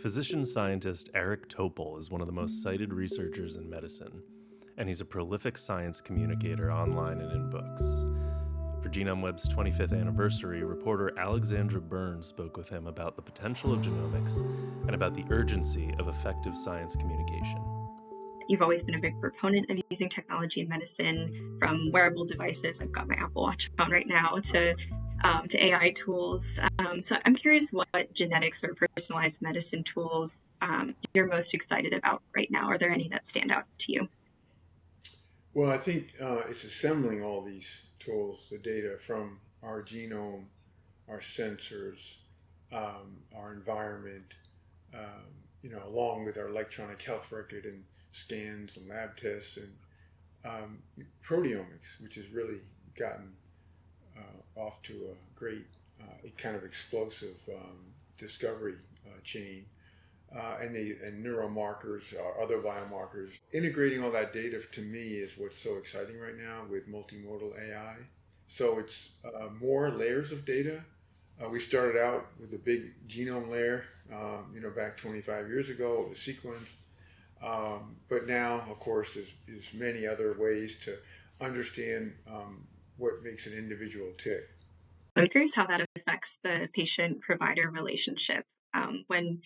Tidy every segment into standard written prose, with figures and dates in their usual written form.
Physician scientist Eric Topol is one of the most cited researchers in medicine, and he's a prolific science communicator online and in books. For GenomeWeb's 25th anniversary, reporter Alexandra Burns spoke with him about the potential of genomics and about the urgency of effective science communication. You've always been a big proponent of using technology in medicine, from wearable devices, I've got my Apple Watch on right now, to AI tools. So I'm curious what genetics or personalized medicine tools you're most excited about right now. Are there any that stand out to you? Well, I think it's assembling all these tools, the data from our genome, our sensors, our environment, along with our electronic health record and scans and lab tests and proteomics, which has really gotten off to a great, kind of explosive discovery chain. And neuromarkers, other biomarkers. Integrating all that data to me is what's so exciting right now with multimodal AI. So it's more layers of data. We started out with a big genome layer, back 25 years ago, the sequence. But now, of course, there's many other ways to understand what makes an individual tick. I'm curious how that affects the patient-provider relationship when,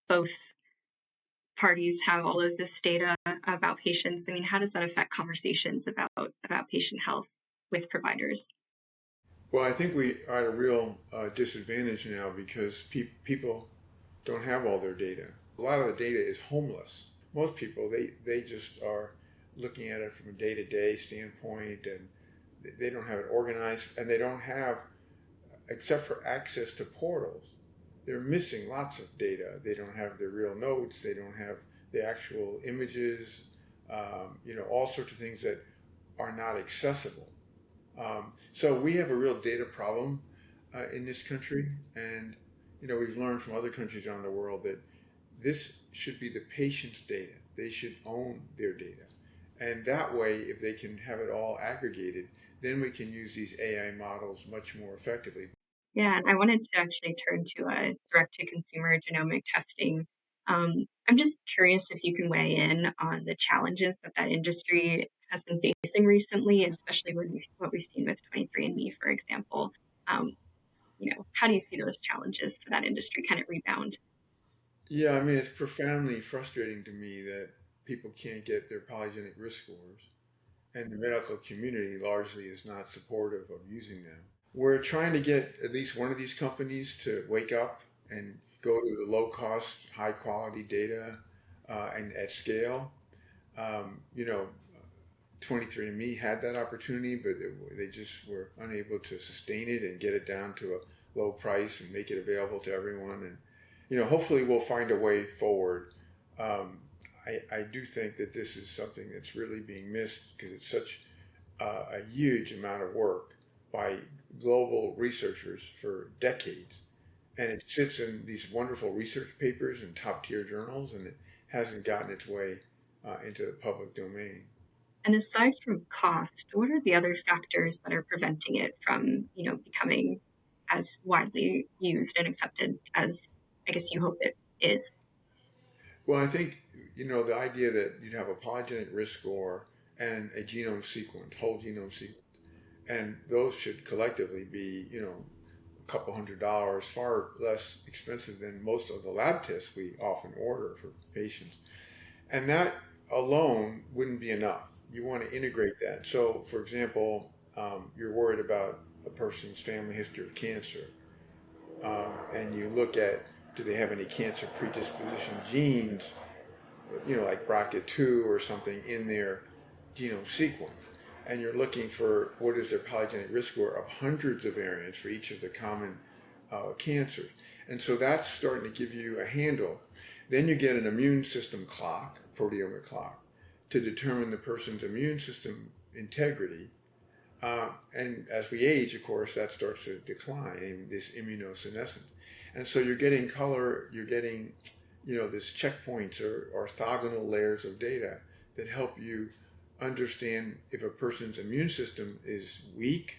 both parties have all of this data about patients. I mean, how does that affect conversations about patient health with providers? Well, I think we are at a real disadvantage now because people don't have all their data. A lot of the data is homeless. Most people, they just are looking at it from a day-to-day standpoint, and they don't have it organized, and they don't have, except for access to portals, they're missing lots of data. They don't have the real notes. They don't have the actual images, all sorts of things that are not accessible. So we have a real data problem in this country, and we've learned from other countries around the world that this should be the patient's data. They should own their data, and that way, if they can have it all aggregated, then we can use these AI models much more effectively. Yeah, and I wanted to actually turn to direct-to-consumer genomic testing. I'm just curious if you can weigh in on the challenges that industry has been facing recently, especially what we've seen with 23andMe, for example. Um, how do you see those challenges for that industry kind of rebound? Yeah, I mean, it's profoundly frustrating to me that people can't get their polygenic risk scores, and the medical community largely is not supportive of using them. We're trying to get at least one of these companies to wake up and go to the low cost, high quality data and at scale. Um, you know, 23andMe had that opportunity, but they just were unable to sustain it and get it down to a low price and make it available to everyone. And hopefully we'll find a way forward. Um, I do think that this is something that's really being missed because it's such a huge amount of work by global researchers for decades. And it sits in these wonderful research papers in top tier journals, and it hasn't gotten its way into the public domain. And aside from cost, what are the other factors that are preventing it from, becoming as widely used and accepted as I guess you hope it is? Well, I think, the idea that you'd have a polygenic risk score and a genome sequence, whole genome sequence, and those should collectively be, a couple $100, far less expensive than most of the lab tests we often order for patients. And that alone wouldn't be enough. You want to integrate that. So, for example, you're worried about a person's family history of cancer, and you look at, do they have any cancer predisposition genes, like BRCA2 or something in their genome sequence. And you're looking for what is their polygenic risk score of hundreds of variants for each of the common cancers. And so that's starting to give you a handle. Then you get an immune system clock, proteomic clock, to determine the person's immune system integrity. And as we age, of course, that starts to decline in this immunosenescence. And so you're getting color, you're getting, this checkpoints or orthogonal layers of data that help you understand if a person's immune system is weak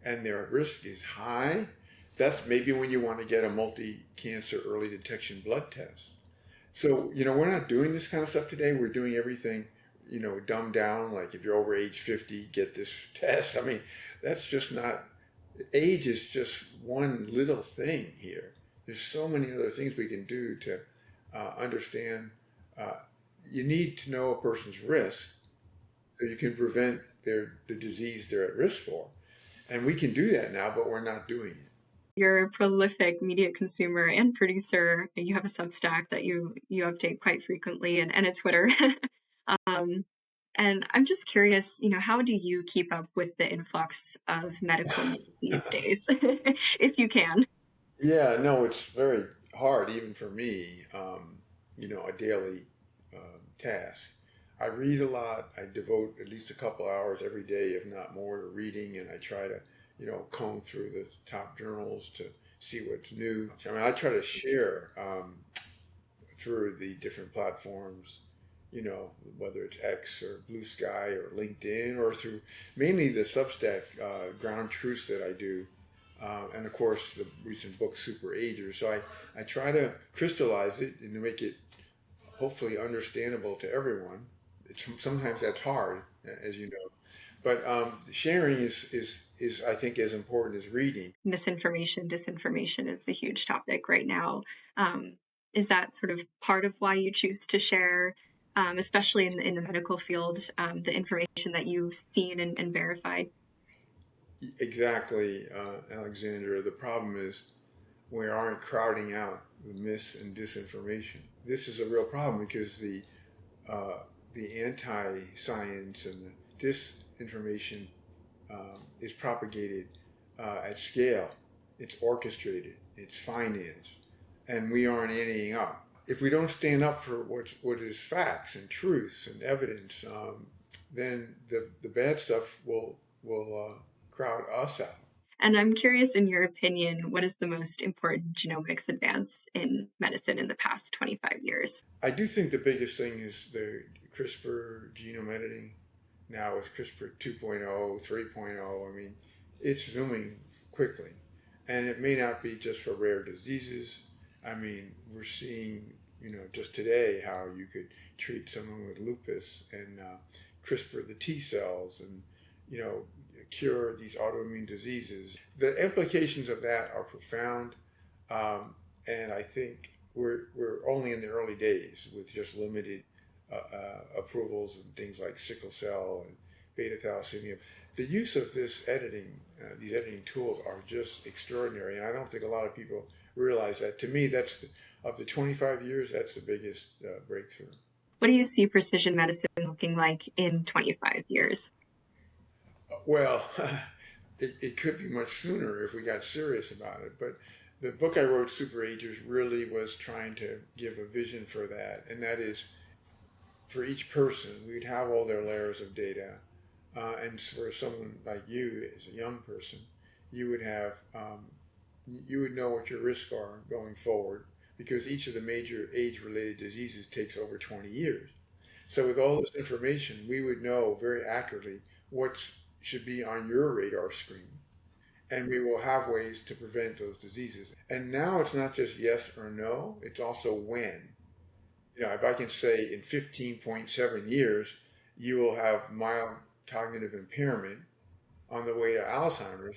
and their risk is high, That's maybe when you want to get a multi-cancer early detection blood test. So, we're not doing this kind of stuff today. We're doing everything, dumbed down. Like if you're over age 50, get this test. I mean, that's just not, age is just one little thing here. There's so many other things we can do to understand. Uh, you need to know a person's risk so you can prevent the disease they're at risk for. And we can do that now, but we're not doing it. You're a prolific media consumer and producer. You have a Substack that you update quite frequently, and a Twitter. um, and I'm just curious, how do you keep up with the influx of medical news these days, if you can? Yeah, no, it's very hard, even for me, a daily task. I read a lot. I devote at least a couple hours every day, if not more, to reading, and I try to, comb through the top journals to see what's new. I mean, I try to share through the different platforms, whether it's X or Blue Sky or LinkedIn, or through mainly the Substack ground truths that I do, and of course the recent book Super Agers. So I try to crystallize it and to make it hopefully understandable to everyone. Sometimes that's hard, as you know, but sharing is I think as important as reading. Misinformation, disinformation is a huge topic right now. Um, is that sort of part of why you choose to share, especially in the medical field, the information that you've seen and verified? Exactly, Alexander. The problem is we aren't crowding out the mis and disinformation. This is a real problem because uh, the anti-science and the disinformation is propagated at scale. It's orchestrated. It's financed, and we aren't anying up. If we don't stand up for what is facts and truths and evidence, then the bad stuff will crowd us out. And I'm curious, in your opinion, what is the most important genomics advance in medicine in the past 25 years? I do think the biggest thing is the CRISPR genome editing. Now with CRISPR 2.0, 3.0, I mean, it's zooming quickly. And it may not be just for rare diseases. I mean, we're seeing, just today how you could treat someone with lupus and CRISPR the T cells and, you know, cure these autoimmune diseases. The implications of that are profound. And I think we're only in the early days with just limited approvals and things like sickle cell and beta thalassemia. The use of these editing tools are just extraordinary, and I don't think a lot of people realize that. To me, of the 25 years, that's the biggest breakthrough. What do you see precision medicine looking like in 25 years? Well, it could be much sooner if we got serious about it, but the book I wrote, Super Agers, really was trying to give a vision for that, and that is for each person, we'd have all their layers of data. And for someone like you, as a young person, you would have, you would know what your risks are going forward because each of the major age-related diseases takes over 20 years. So with all this information, we would know very accurately what should be on your radar screen. And we will have ways to prevent those diseases. And now it's not just yes or no, it's also when. If I can say in 15.7 years, you will have mild cognitive impairment on the way to Alzheimer's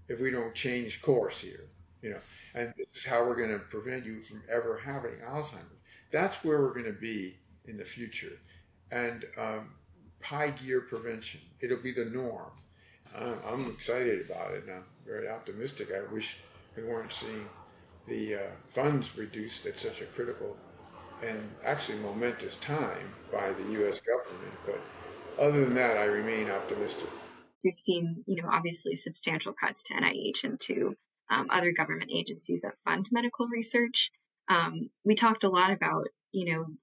if we don't change course here, you know, and this is how we're going to prevent you from ever having Alzheimer's. That's where we're going to be in the future. And high gear prevention, it'll be the norm. I'm excited about it and I'm very optimistic. I wish we weren't seeing the funds reduced at such a critical and actually momentous time by the U.S. government. But other than that, I remain optimistic. We've seen, obviously substantial cuts to NIH and to other government agencies that fund medical research. We talked a lot about,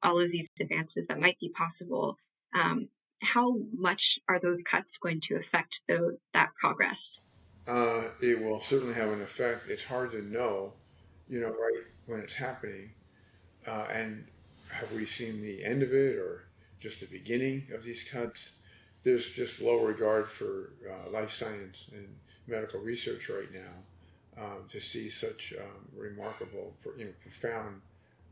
all of these advances that might be possible. How much are those cuts going to affect that progress? It will certainly have an effect. It's hard to know, right when it's happening. And have we seen the end of it or just the beginning of these cuts? There's just low regard for life science and medical research right now. to see such remarkable, profound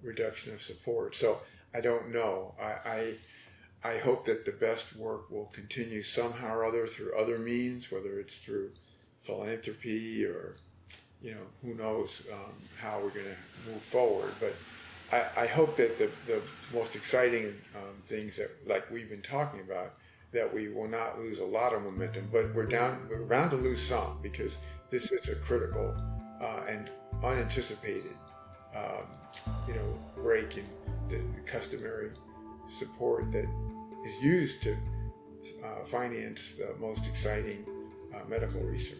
reduction of support. So I don't know. I hope that the best work will continue somehow or other through other means, whether it's through philanthropy or, who knows how we're going to move forward. But I hope that the most exciting things that, like we've been talking about, that we will not lose a lot of momentum, but we're bound to lose some, because this is a critical and unanticipated, break in the customary support that is used to finance the most exciting medical research.